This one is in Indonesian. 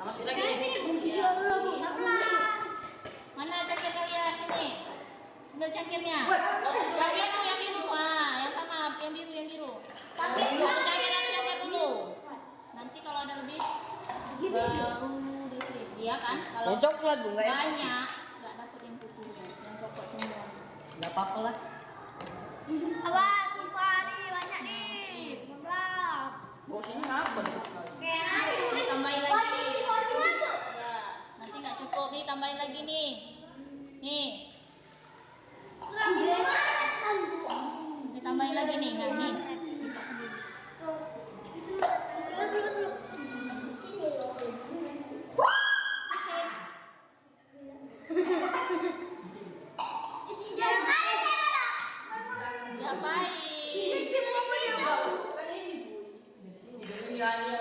Masih lagi nih. Mana cangkir kalian ini? Ambil cangkirnya. Yang biru, yang sama, yang biru. Satu cangkir dulu. Nanti kalau ada lebih baru dikit. Iya kan? Kalau Yang coklat Bu, enggak ya? banyak nggak dapet yang putih, yang coklat semua. Enggak apa-apa lah. Awas, lupa nih, banyak nih. Belum. Bosnya apa nih? Tambahin lagi. Ya, nanti nggak cukup nih, tambahin lagi nih. Nih. Ditambahin lagi nih, nah nih. Diapain? Ini ada